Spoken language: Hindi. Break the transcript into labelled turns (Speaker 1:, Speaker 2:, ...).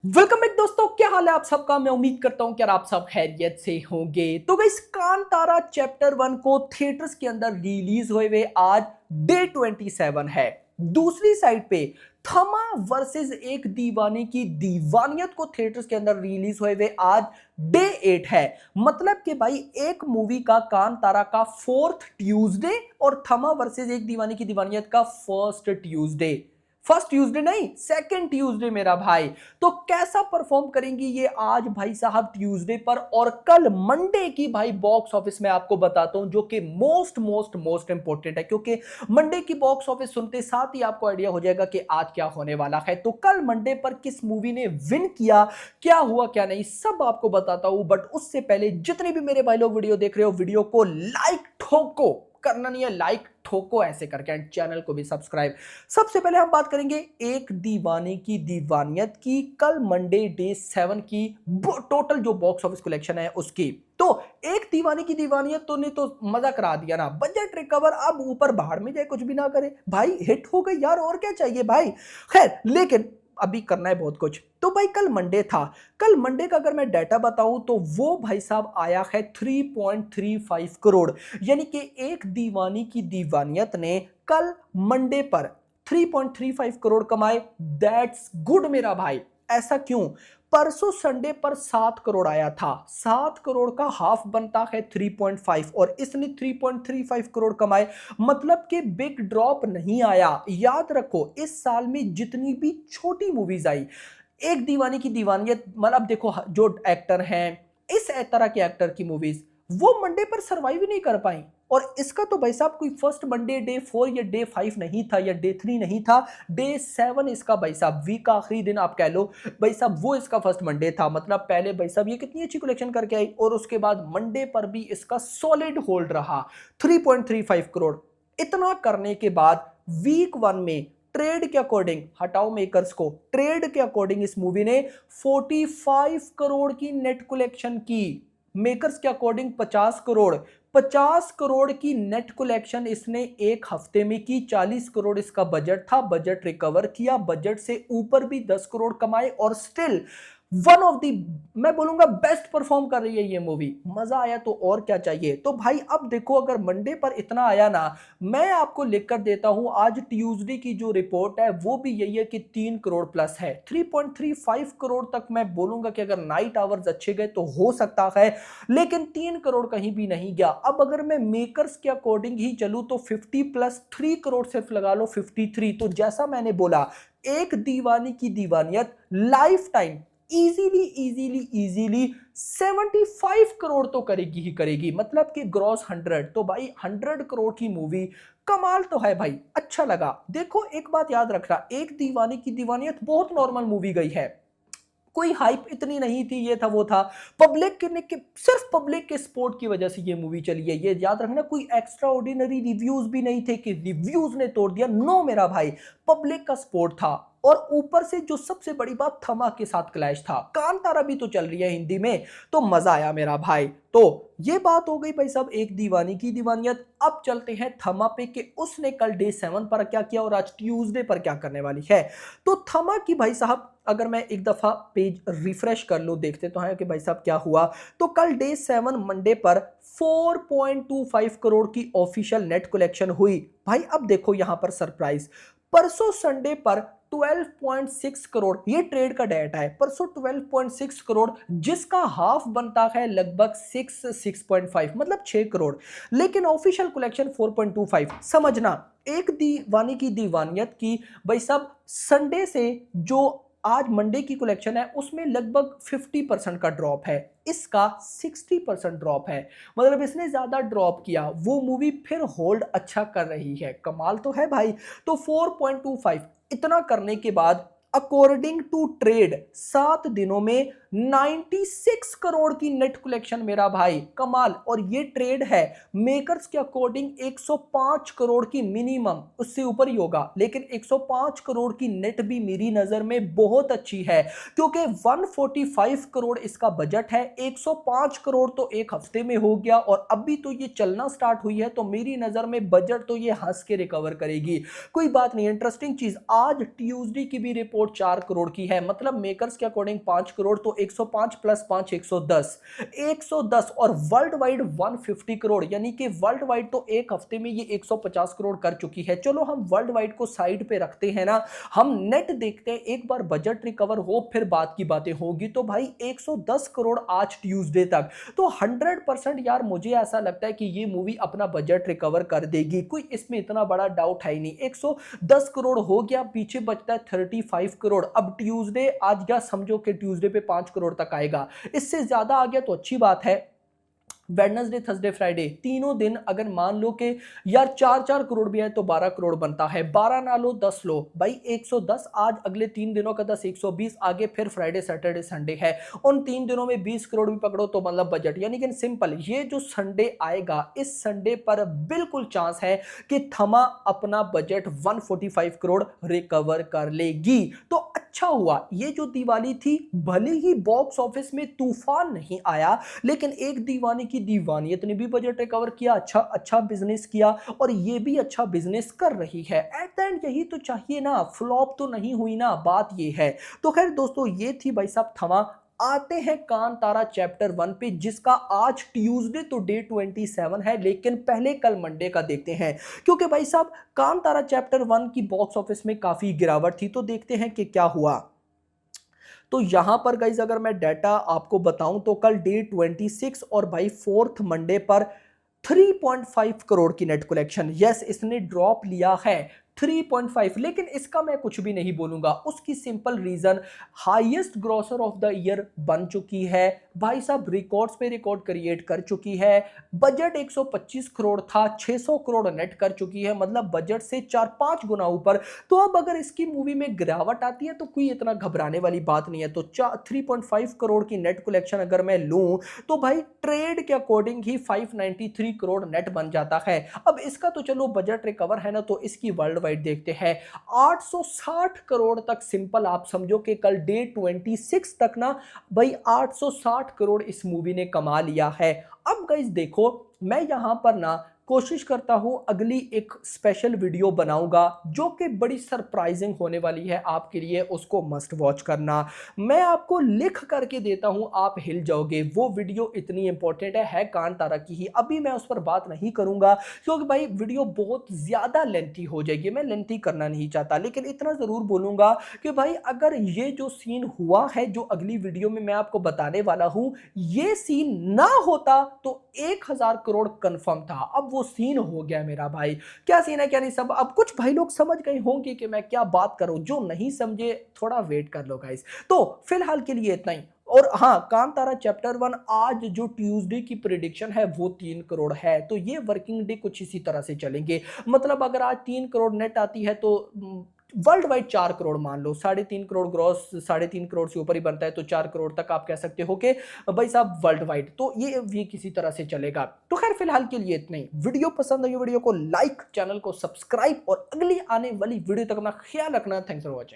Speaker 1: वेलकम बैक दोस्तों, क्या हाल है आप सबका। मैं उम्मीद करता हूं कि आप सब खैरियत से होंगे। तो गाइस, कांतारा चैप्टर 1 को थिएटर्स के अंदर रिलीज हुए आज डे 27 है। दूसरी साइड पे थमा वर्सेस एक दीवाने की दीवानियत को थिएटर्स के अंदर रिलीज हुए आज डे 8 है। मतलब कि भाई एक मूवी का कांतारा का फोर्थ ट्यूसडे और थमा वर्सेस एक दीवाने की दीवानियत का फर्स्ट ट्यूसडे नहीं, सेकंड ट्यूसडे मेरा भाई। तो कैसा परफॉर्म करेंगी ये आज भाई साहब ट्यूसडे पर, और कल मंडे की भाई बॉक्स ऑफिस में आपको बताता हूं, जो कि मोस्ट मोस्ट मोस्ट इंपॉर्टेंट है, क्योंकि मंडे की बॉक्स ऑफिस सुनते साथ ही आपको आइडिया हो जाएगा कि आज क्या होने वाला है। तो कल मंडे पर किस मूवी ने विन किया, क्या हुआ क्या नहीं, सब आपको बताता हूं। बट उससे पहले जितने भी मेरे भाई लोग वीडियो देख रहे हो, वीडियो को लाइक ठोको, करना नहीं है, लाइक ठोको ऐसे करके, एंड चैनल को भी सब्सक्राइब। सबसे पहले हम बात करेंगे एक दीवाने की दीवानियत की, कल मंडे डे 7 की टोटल जो बॉक्स ऑफिस कलेक्शन है उसकी। तो एक दीवाने की दीवानियत तो ने तो मजा करा दिया ना, बजट रिकवर, अब ऊपर बाहर में जाए कुछ भी ना करे भाई, हिट हो गई यार, और क्या चाहिए भाई। खैर, लेकिन अभी करना है बहुत कुछ। तो भाई कल मंडे था, कल मंडे का अगर मैं डाटा बताऊं तो वो भाई साहब आया है 3.35 करोड़। यानी कि एक दीवानी की दीवानियत ने कल मंडे पर 3.35 करोड़ कमाए। दैट्स गुड मेरा भाई। ऐसा क्यों? परसों संडे पर 7 करोड़ आया था, 7 करोड़ का हाफ बनता है 3.5, और इसने 3.35 करोड़ कमाए। मतलब कि बिग ड्रॉप नहीं आया। याद रखो, इस साल में जितनी भी छोटी मूवीज आई, एक दीवानी की दीवानियत, मतलब देखो जो एक्टर हैं, इस तरह के एक्टर की मूवीज वो मंडे पर सरवाइव ही नहीं कर पाई। और इसका तो भाई साहब कोई फर्स्ट मंडे डे 4 या डे 5 नहीं था, या डे 3 नहीं था, डे 7 इसका भाई साहब, वीक का आखिरी दिन आप कह लो भाई साहब, वो इसका फर्स्ट मंडे था। मतलब पहले भाई साहब ये कितनी अच्छी कलेक्शन करके आई, और उसके बाद मंडे पर भी इसका सॉलिड होल्ड रहा 3.35 करोड़। इतना करने के बाद वीक 1 में ट्रेड के अकॉर्डिंग, हटाओ मेकर्स को, ट्रेड के अकॉर्डिंग इस मूवी ने 45 करोड़ की नेट कलेक्शन की। मेकर्स के अकॉर्डिंग 50 करोड़, 50 करोड़ की नेट कलेक्शन इसने एक हफ्ते में की। 40 करोड़ इसका बजट था, बजट रिकवर किया, बजट से ऊपर भी 10 करोड़ कमाए, और स्टिल वन ऑफ दी, मैं बोलूंगा बेस्ट परफॉर्म कर रही है ये मूवी। मजा आया तो और क्या चाहिए। तो भाई अब देखो, अगर मंडे पर इतना आया ना, मैं आपको लिखकर देता हूं, आज ट्यूसडे की जो रिपोर्ट है वो भी यही है कि 3 करोड़ प्लस है, 3.35 करोड़ तक। मैं बोलूंगा कि अगर नाइट आवर्स अच्छे गए तो हो सकता है, लेकिन 3 करोड़ कहीं भी नहीं गया। अब अगर मैं मेकर्स के अकॉर्डिंग ही चलूं तो 50 प्लस 3 करोड़ सिर्फ लगा लो, 53। तो जैसा मैंने बोला, एक दीवानी की Deewaniyat life time easily easily easily 75 crore तो करेगी ही करेगी। मतलब कि ग्रॉस 100, तो भाई 100 करोड़ की मूवी कमाल तो है भाई, अच्छा लगा। देखो एक बात याद रखना, एक दीवानी की दीवानियत बहुत नॉर्मल मूवी गई है, कोई हाइप इतनी नहीं थी, ये था वो था, पब्लिक के सिर्फ पब्लिक के सपोर्ट की वजह से ये मूवी चली है, ये याद रखना। कोई एक्स्ट्रा ऑर्डिनरी रिव्यूज भी नहीं थे कि रिव्यूज ने तोड़ दिया, नो मेरा भाई, पब्लिक का सपोर्ट था। और ऊपर से जो सबसे बड़ी बात, थमा के साथ क्लैश था। कांतारा भी तो चल रही है हिंदी में, तो मजा आया मेरा भाई। तो ये बात हो गई भाई साहब एक दीवानी की दीवानियत। अब चलते हैं थमा पे कि उसने कल डे 7 पर क्या किया और आज ट्यूसडे पर क्या करने वाली है। तो थमा की भाई साहब, अगर मैं एक दफा पेज रिफ्रेश कर लूं, देखते तो हैं कि भाई साहब क्या हुआ। तो कल डे 7 मंडे पर 4.25 करोड़ की ऑफिशियल नेट कलेक्शन हुई। भाई अब देखो यहां पर सरप्राइज, परसों संडे पर 12.6 करोड़, ये ट्रेड का डेटा है, परसों 12.6 करोड़, जिसका हाफ बनता है लगभग 6.5, मतलब 6 करोड़। लेकिन ऑफिशियल कलेक्शन 4.25। समझना, एक दीवानी की दीवानियत की भाई साहब संडे से जो आज मंडे की कलेक्शन है उसमें लगभग 50% का ड्रॉप है, इसका 60% ड्रॉप है। मतलब इसने ज्यादा ड्रॉप किया, वो मूवी फिर होल्ड अच्छा कर रही है, कमाल तो है भाई। तो 4.25 इतना करने के बाद अकॉर्डिंग टू ट्रेड 7 दिनों में 96 करोड़ की नेट कलेक्शन मेरा भाई, कमाल। और ये ट्रेड है, मेकर्स के अकॉर्डिंग 105 करोड़ की मिनिमम, उससे ऊपर ही होगा, लेकिन 105 करोड़ की नेट भी मेरी नजर में बहुत अच्छी है, क्योंकि 145 करोड़ इसका बजट है, 105 करोड़ तो एक हफ्ते में हो गया, और अभी तो ये चलना स्टार्ट हुई है, तो मेरी नजर में बजट तो ये हंस के रिकवर करेगी। कोई बात नहीं। इंटरेस्टिंग चीज, आज ट्यूसडे की भी रिपोर्ट रिपोर्ट 4 करोड़ की है, मतलब मेकर्स के अकॉर्डिंग 5 करोड़, तो 105 प्लस 5 110, 110 और वर्ल्ड वाइड 150 करोड़, यानी कि वर्ल्ड वाइड तो एक हफ्ते में ये 150 करोड़ कर चुकी है। चलो हम वर्ल्ड वाइड को साइड पे रखते हैं ना, हम नेट देखते हैं, एक बार बजट रिकवर हो फिर बात की बातें होगी। तो भाई 110 करोड़ आज ट्यूसडे तक, तो 100% यार मुझे ऐसा लगता है कि ये मूवी अपना बजट रिकवर कर देगी, कोई इसमें इतना बड़ा डाउट है ही नहीं। 110 करोड़ हो गया, पीछे बचता है 35 करोड़। अब ट्यूसडे आज गया, समझो कि ट्यूसडे पे 5 करोड़ तक आएगा, इससे ज्यादा आ गया तो अच्छी बात है। वेडनेसडे थर्सडे फ्राइडे तीनों दिन अगर मान लो कि यार 4-4 करोड़ भी है तो 12 करोड़ बनता है, 12 ना लो 10 लो भाई, 110 आज, अगले 3 दिनों का 10 120, आगे फिर फ्राइडे सैटरडे संडे है, उन 3 दिनों में 20 करोड़ भी पकड़ो तो मतलब बजट, यानी कि सिंपल, ये जो संडे आएगा इस संडे पर बिल्कुल चांस है कि थमा अपना बजट 145 करोड़ रिकवर कर लेगी। तो अच्छा हुआ ये जो दिवाली थी, भले ही बॉक्स ऑफिस में तूफान नहीं आया, लेकिन एक दीवाने की दीवानियत ने भी बजट रिकवर किया, अच्छा बिजनेस किया, और ये भी अच्छा बिजनेस कर रही है। एट द एंड यही तो चाहिए ना, फ्लॉप तो नहीं हुई ना, बात ये है। तो खैर दोस्तों, ये थी भाई साहब थमा। आते हैं कांतारा चैप्टर 1 पे, जिसका आज ट्यूसडे तो डे 27 है, लेकिन पहले कल मंडे का देखते हैं, क्योंकि भाई साहब कांतारा चैप्टर 1 की बॉक्स ऑफिस में काफी गिरावट थी। तो देखते हैं कि क्या हुआ। तो यहां पर गाइज अगर मैं डाटा आपको बताऊं तो कल डे 26 और भाई 4th मंडे पर 3.5 करोड़ की नेट कलेक्शन, यस इसने ड्रॉप लिया है 3.5, लेकिन इसका मैं कुछ भी नहीं बोलूंगा, उसकी simple reason highest grosser of the year बन चुकी है भाई साहब, रिकॉर्ड्स पे रिकॉर्ड क्रिएट कर चुकी है। बजट 125 करोड़ था, 600 करोड़ नेट कर चुकी है, मतलब बजट से 4-5 गुना ऊपर। तो अब अगर इसकी मूवी में गिरावट आती है तो कोई इतना घबराने वाली बात नहीं है। तो 3.5 करोड़ की नेट कलेक्शन अगर मैं लूं तो भाई ट्रेड के अकॉर्डिंग ही 593 करोड़ नेट बन जाता है। अब इसका तो चलो बजट रिकवर है ना, तो इसकी वर्ल्ड वाइड देखते हैं 860 करोड़ तक, सिंपल आप समझो कि कल डे 26 तक ना भाई 860 करोड़ इस मूवी ने कमा लिया है। अब गाइस देखो, मैं यहां पर ना कोशिश करता हूं अगली एक स्पेशल वीडियो बनाऊंगा जो कि बड़ी सरप्राइजिंग होने वाली है आपके लिए, उसको मस्ट वॉच करना। मैं आपको लिख करके देता हूं, आप हिल जाओगे। वो वीडियो इतनी इंपॉर्टेंट है कांतारा की ही। अभी मैं उस पर बात नहीं करूंगा क्योंकि भाई वीडियो बहुत ज्यादा लेंथी हो जाएगी, मैं लेंथी करना नहीं चाहता, लेकिन इतना जरूर बोलूंगा कि भाई अगर ये जो सीन हुआ है जो अगली वीडियो में मैं आपको बताने वाला हूं, ये सीन ना होता तो 1000 करोड़ कंफर्म था। अब वो सीन हो गया मेरा भाई। क्या सीन है क्या नहीं, सब अब कुछ भाई लोग समझ गए होंगे कि मैं क्या बात करूं, जो नहीं समझे थोड़ा वेट कर लो गाइस। तो फिलहाल के लिए इतना ही। और हाँ, कांतारा चैप्टर 1 आज जो ट्यूसडे की प्रिडिक्शन है वो 3 करोड़ है, तो ये वर्किंग डे कुछ इसी तरह से चलेंगे। मतलब अगर आज 3 करोड़ नेट आती है तो वर्ल्ड वाइड 4 करोड़ मान लो, 3.5 करोड़ ग्रॉस, 3.5 करोड़ से ऊपर ही बनता है, तो 4 करोड़ तक आप कह सकते हो कि भाई साहब वर्ल्ड वाइड, तो ये किसी तरह से चलेगा। तो खैर फिलहाल के लिए इतना ही। वीडियो पसंद आई वीडियो को लाइक, चैनल को सब्सक्राइब, और अगली आने वाली वीडियो तक अपना ख्याल रखना। Thanks for watching.